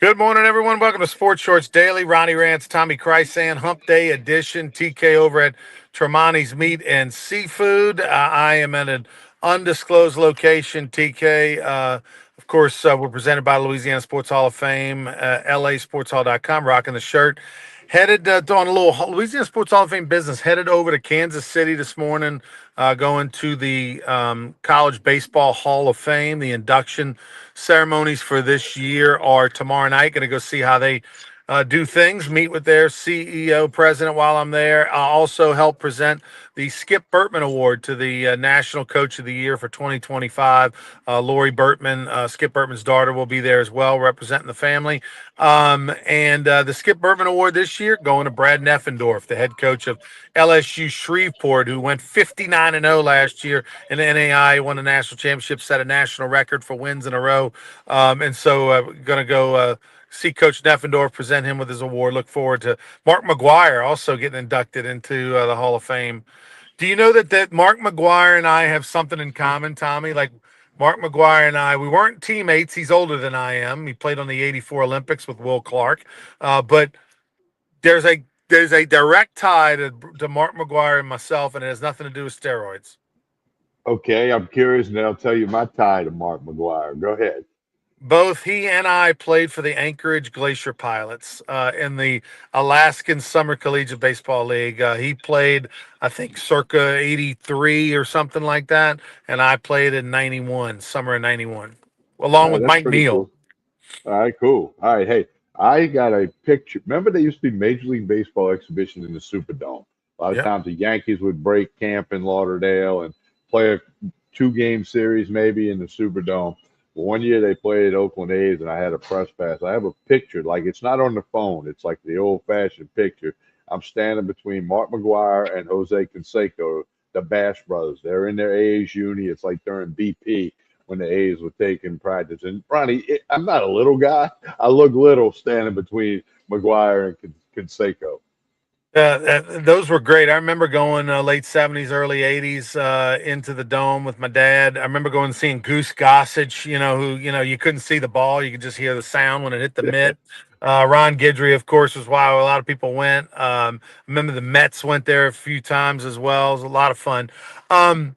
Good morning, everyone. Welcome to Sports Shorts Daily. Ronnie Rantz, Tommy Krysan, Hump Day edition. TK over at Tremonti's Meat and Seafood. I am at an undisclosed location. TK, of course, we're presented by Louisiana Sports Hall of Fame, LASportshall.com, rocking the shirt. Headed on a little Louisiana Sports Hall of Fame business. Headed over to Kansas City this morning, going to the College Baseball Hall of Fame. The induction ceremonies for this year are tomorrow night. Going to go see how they do things, meet with their CEO, president while I'm there. I'll also help present the Skip Burtman Award to the National Coach of the Year for 2025. Lori Burtman, Skip Burtman's daughter, will be there as well, representing the family. And the Skip Burtman Award this year going to Brad Neffendorf, the head coach of LSU Shreveport, who went 59-0 last year in the NAI, won the national championship, set a national record for wins in a row. And so going to go see Coach Neffendorf, present him with his award. Look forward to Mark McGuire also getting inducted into the Hall of Fame. Do you know that Mark McGuire and I have something in common, Tommy? Like Mark McGuire and I, we weren't teammates. He's older than I am. He played on the '84 Olympics with Will Clark. But there's a direct tie to Mark McGuire and myself, and it has nothing to do with steroids. Okay, I'm curious, and I'll tell you my tie to Mark McGuire. Go ahead. Both he and I played for the Anchorage Glacier Pilots in the Alaskan Summer Collegiate Baseball League. He played, I think, circa '83 or something like that, and I played in '91, summer of '91, All along right, with that's Mike pretty Neal. cool. All right, cool. All right, hey, I got a picture. Remember, there used to be Major League Baseball exhibition in the Superdome. A lot of Yep. times, the Yankees would break camp in Lauderdale and play a two-game series maybe in the Superdome. But one year they played Oakland A's, and I had a press pass. I have a picture, like it's not on the phone. It's like the old-fashioned picture. I'm standing between Mark McGuire and Jose Canseco, the Bash brothers. They're in their A's uni. It's like during BP when the A's were taking practice. And Ronnie, I'm not a little guy. I look little standing between McGuire and Canseco. Those were great. I remember going late '70s, early '80s into the dome with my dad. I remember going and seeing Goose Gossage, who you couldn't see the ball, you could just hear the sound when it hit the mitt. Ron Guidry, of course, was why a lot of people went. I remember the Mets went there a few times as well. It was a lot of fun. Um,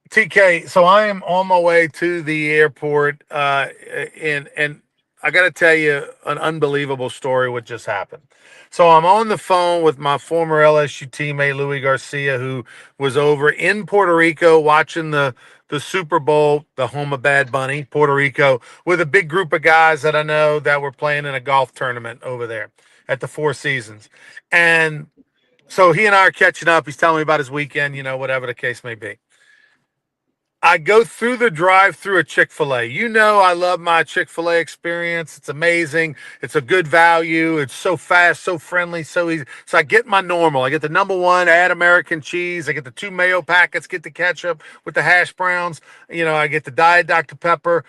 TK, so I am on my way to the airport, and I got to tell you an unbelievable story what just happened. So I'm on the phone with my former LSU teammate Louis Garcia, who was over in Puerto Rico watching the Super Bowl, the home of Bad Bunny, Puerto Rico, with a big group of guys that I know that were playing in a golf tournament over there at the Four Seasons, and so he and I are catching up. He's telling me about his weekend, whatever the case may be. I go through the drive-through at Chick-fil-A. I love my Chick-fil-A experience. It's amazing. It's a good value. It's so fast, so friendly, so easy. So I get my normal. I get the number one, add American cheese. I get the two mayo packets, get the ketchup with the hash browns. I get the Diet Dr. Pepper.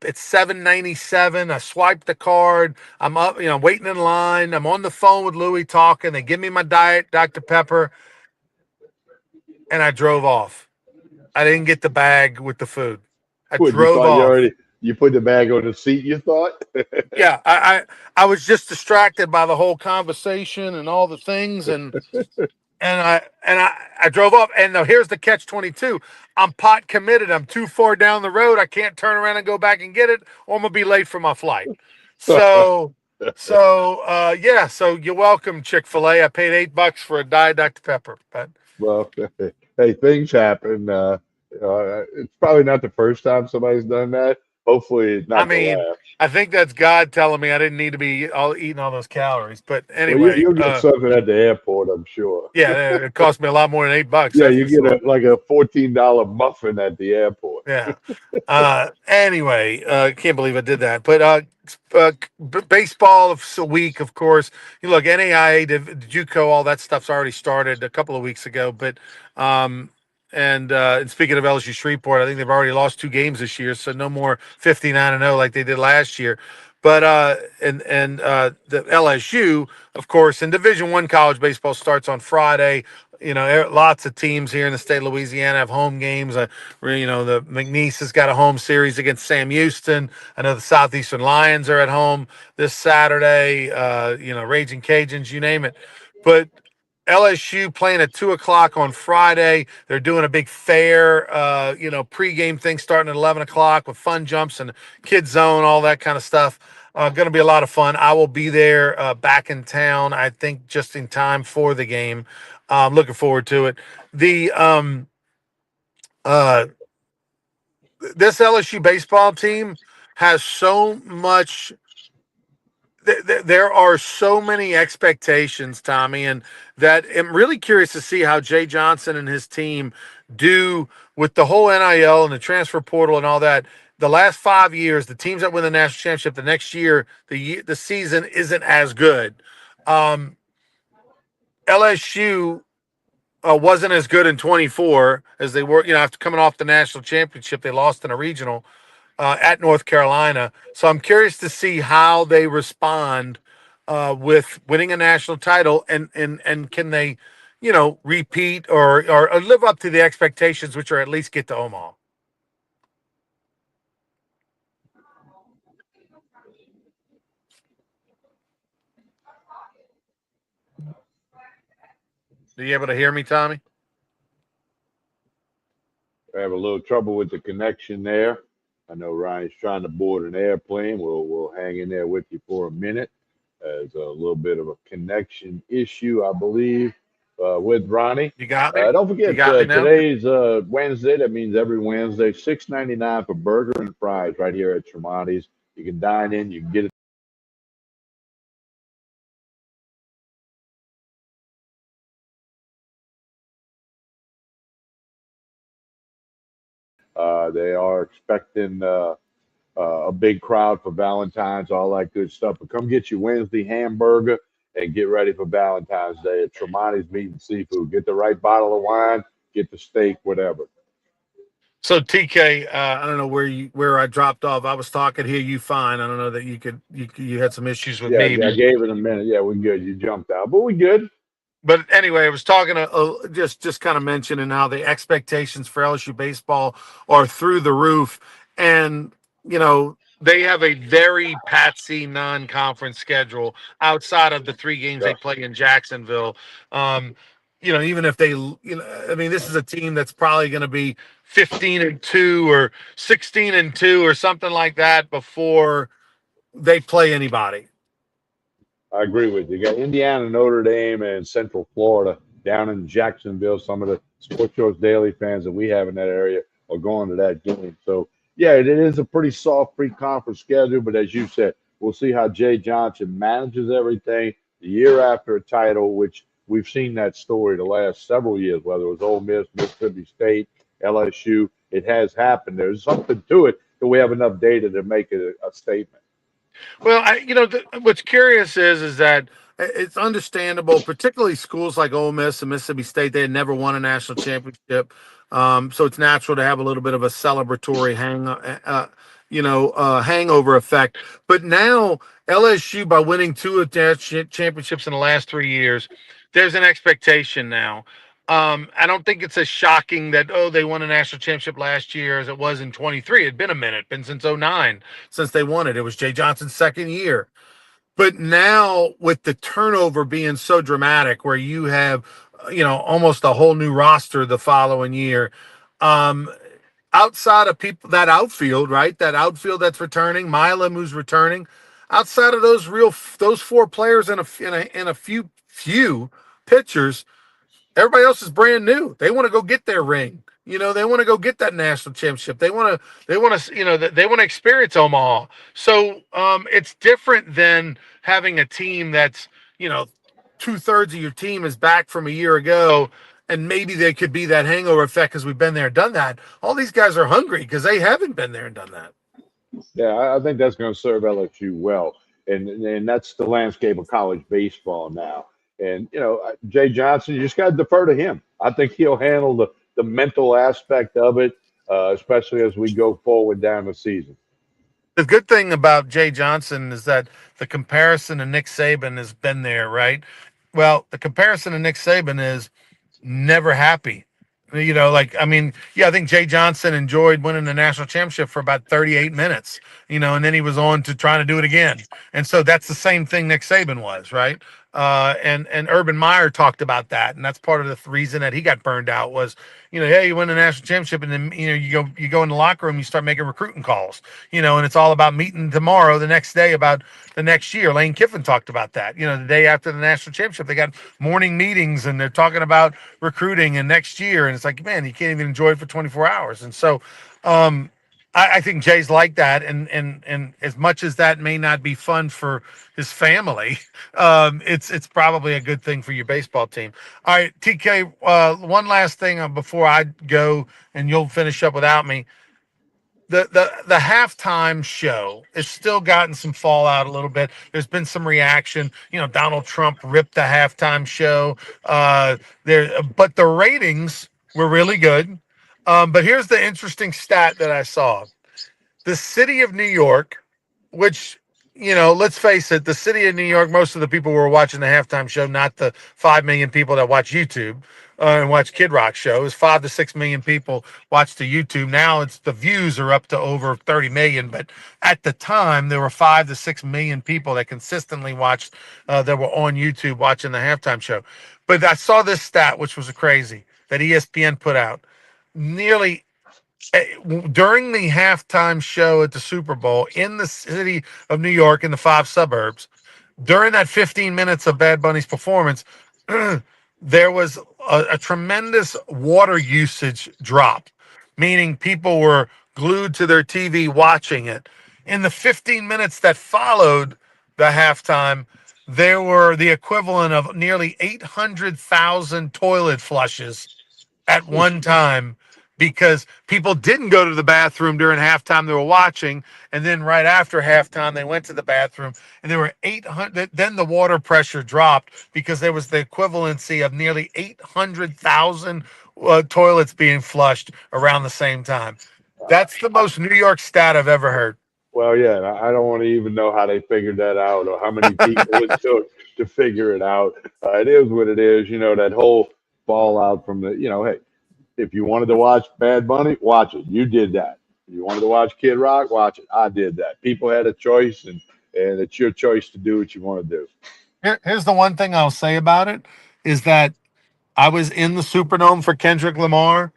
It's $7.97. I swipe the card. I'm up, waiting in line. I'm on the phone with Louis talking. They give me my Diet Dr. Pepper, and I drove off. I didn't get the bag with the food. I What, you drove thought off. you put the bag on the seat, you thought? Yeah, I was just distracted by the whole conversation and all the things, and I drove off. And now here's the catch 22. I'm pot committed. I'm too far down the road. I can't turn around and go back and get it, or I'm gonna be late for my flight. So yeah. So you're welcome, Chick-fil-A. I paid $8 for a Diet Dr. Pepper, but Well, hey, things happen. It's probably not the first time somebody's done that. Hopefully, I not the mean, last. I think that's God telling me I didn't need to be all eating all those calories. But Well, anyway, you'll get something at the airport, I'm sure. yeah, it cost me a lot more than $8. Yeah, That's you for get sure. like a $14 muffin at the airport. Yeah. Anyway, can't believe I did that. But baseball of a week, of course. You look, NAIA, the JUCO, all that stuff's already started a couple of weeks ago. But and speaking of LSU Shreveport, I think they've already lost 2 games this year, so no more 59-0 like they did last year. But and the LSU, of course, in Division I college baseball starts on Friday. lots of teams here in the state of Louisiana have home games. The McNeese has got a home series against Sam Houston. I know the Southeastern Lions are at home this Saturday. Raging Cajuns, you name it. But LSU playing at 2 o'clock on Friday. They're doing a big fair, pregame thing starting at 11 o'clock with fun jumps and kids zone, all that kind of stuff. Going to be a lot of fun. I will be there back in town. I think just in time for the game. Looking forward to it. The uh, this LSU baseball team has so much there are so many expectations, Tommy, and that I'm really curious to see how Jay Johnson and his team do with the whole NIL and the transfer portal and all that. The last 5 years, the teams that win the national championship, the next year, the season isn't as good. Um, LSU wasn't as good in 24 as they were, after coming off the national championship. They lost in a regional at North Carolina. So I'm curious to see how they respond with winning a national title, and can they, repeat or live up to the expectations, which are at least get to Omaha. Are you able to hear me, Tommy? I have a little trouble with the connection there. I know Ryan's trying to board an airplane. We'll hang in there with you for a minute. There's a little bit of a connection issue, I believe, with Ronnie. You got me. Don't You forget, got me now. today's Wednesday. That means every Wednesday, $6.99 for burger and fries right here at Tremonti's. You can dine in. You can get it. They are expecting a big crowd for Valentine's, all that good stuff. But come get your Wednesday hamburger and get ready for Valentine's Day at Tremonti's Meat and Seafood. Get the right bottle of wine, get the steak, whatever. So TK, I don't know where I dropped off. I was talking here. You fine? I don't know that you had some issues with Yeah, me. I gave it a minute. Yeah, we good. You jumped out, but we good. But anyway, I was talking to just kind of mentioning how the expectations for LSU baseball are through the roof, and they have a very patsy non-conference schedule outside of the 3 games they Yeah, play in Jacksonville. Um, even if I mean, this is a team that's probably going to be 15-2 or 16-2 or something like that before they play anybody. I agree with you. You got Indiana, Notre Dame, and Central Florida down in Jacksonville. Some of the Sports Shorts Daily fans that we have in that area are going to that game. So, yeah, it is a pretty soft pre-conference schedule. But as you said, we'll see how Jay Johnson manages everything the year after a title, which we've seen that story the last several years, whether it was Ole Miss, Mississippi State, LSU. It has happened. There's something to it that we have enough data to make it a statement. Well, what's curious is that it's understandable, particularly schools like Ole Miss and Mississippi State. They had never won a national championship, so it's natural to have a little bit of a celebratory hangover effect. But now LSU, by winning two of their championships in the last 3 years, there's an expectation now. I don't think it's as shocking that they won a national championship last year as it was in 23. It'd been a minute, been since '09 since they won it. It was Jay Johnson's second year. But now with the turnover being so dramatic, where you have, almost a whole new roster the following year, um, outside of people that outfield, right? That outfield that's returning, Milam who's returning, outside of those four players and a few pitchers, everybody else is brand new. They want to go get their ring. They want to go get that national championship. They want to experience Omaha. So it's different than having a team that's, 2/3 of your team is back from a year ago, and maybe there could be that hangover effect because we've been there and done that. All these guys are hungry because they haven't been there and done that. Yeah, I think that's going to serve LSU well, and that's the landscape of college baseball now. And Jay Johnson, you just got to defer to him. I think he'll handle the mental aspect of it, especially as we go forward down the season. The good thing about Jay Johnson is that the comparison to Nick Saban has been there, right? Well, the comparison to Nick Saban is never happy. Like, I mean, yeah, I think Jay Johnson enjoyed winning the national championship for about 38 minutes, and then he was on to trying to do it again. And so that's the same thing Nick Saban was, right? And Urban Meyer talked about that, and that's part of the reason that he got burned out was, hey, you win the national championship, and then you go in the locker room, you start making recruiting calls, and it's all about meeting tomorrow, the next day, about the next year. Lane Kiffin talked about that. The day after the national championship, they got morning meetings and they're talking about recruiting and next year, and it's like, man, you can't even enjoy it for 24 hours. And so, I think Jay's like that, and as much as that may not be fun for his family, it's probably a good thing for your baseball team. All right, TK, one last thing before I go, and you'll finish up without me. The halftime show has still gotten some fallout a little bit. There's been some reaction. Donald Trump ripped the halftime show. But the ratings were really good. But here's the interesting stat that I saw: the city of New York, which, let's face it, the city of New York, most of the people were watching the halftime show, not the 5 million people that watch YouTube and watch Kid Rock shows. 5 to 6 million people watch the YouTube. Now it's the views are up to over 30 million. But at the time, there were 5 to 6 million people that consistently watched, that were on YouTube watching the halftime show. But I saw this stat, which was crazy, that ESPN put out. Nearly during the halftime show at the Super Bowl in the city of New York in the 5 suburbs, during that 15 minutes of Bad Bunny's performance, there was a tremendous water usage drop, meaning people were glued to their TV watching it. In the 15 minutes that followed the halftime, there were the equivalent of nearly 800,000 toilet flushes at one time, because people didn't go to the bathroom during halftime. They were watching, and then right after halftime, they went to the bathroom, and there were 800. Then the water pressure dropped because there was the equivalency of nearly 800,000 toilets being flushed around the same time. That's the most New York stat I've ever heard. Well, yeah, and I don't want to even know how they figured that out or how many people it took to figure it out. It is what it is. That whole fallout from hey, if you wanted to watch Bad Bunny, watch it. You did that. If you wanted to watch Kid Rock, watch it. I did that. People had a choice, and it's your choice to do what you want to do. Here's the one thing I'll say about it is that I was in the Superdome for Kendrick Lamar.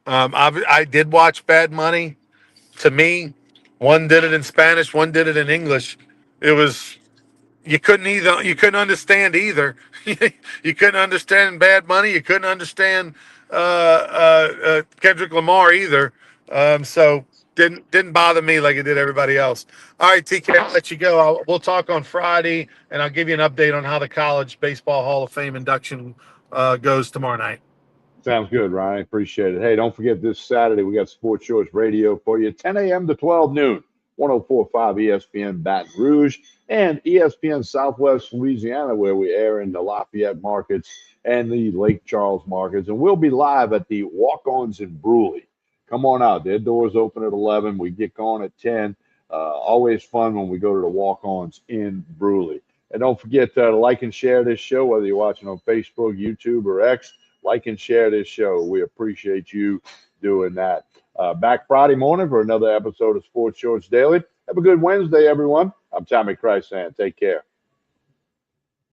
I did watch Bad Money. To me, one did it in Spanish, one did it in English. It was you couldn't understand either. You couldn't understand Bad Money. You couldn't understand Kendrick Lamar either. So didn't bother me like it did everybody else. All right, TK, I'll let you go. We'll talk on Friday, and I'll give you an update on how the College Baseball Hall of Fame induction goes tomorrow night. Sounds good, Ryan. Appreciate it. Hey, don't forget this Saturday we got Sports Shorts Radio for you, 10 a.m. to 12 noon, 104.5 ESPN Baton Rouge and ESPN Southwest Louisiana, where we air in the Lafayette markets and the Lake Charles markets. And we'll be live at the Walk-Ons in Brewley. Come on out. Their doors open at 11. We get going at 10. Always fun when we go to the Walk-Ons in Brewley. And don't forget to like and share this show, whether you're watching on Facebook, YouTube, or X. Like and share this show. We appreciate you doing that. Back Friday morning for another episode of Sports Shorts Daily. Have a good Wednesday, everyone. I'm Tommy Krysan. Take care.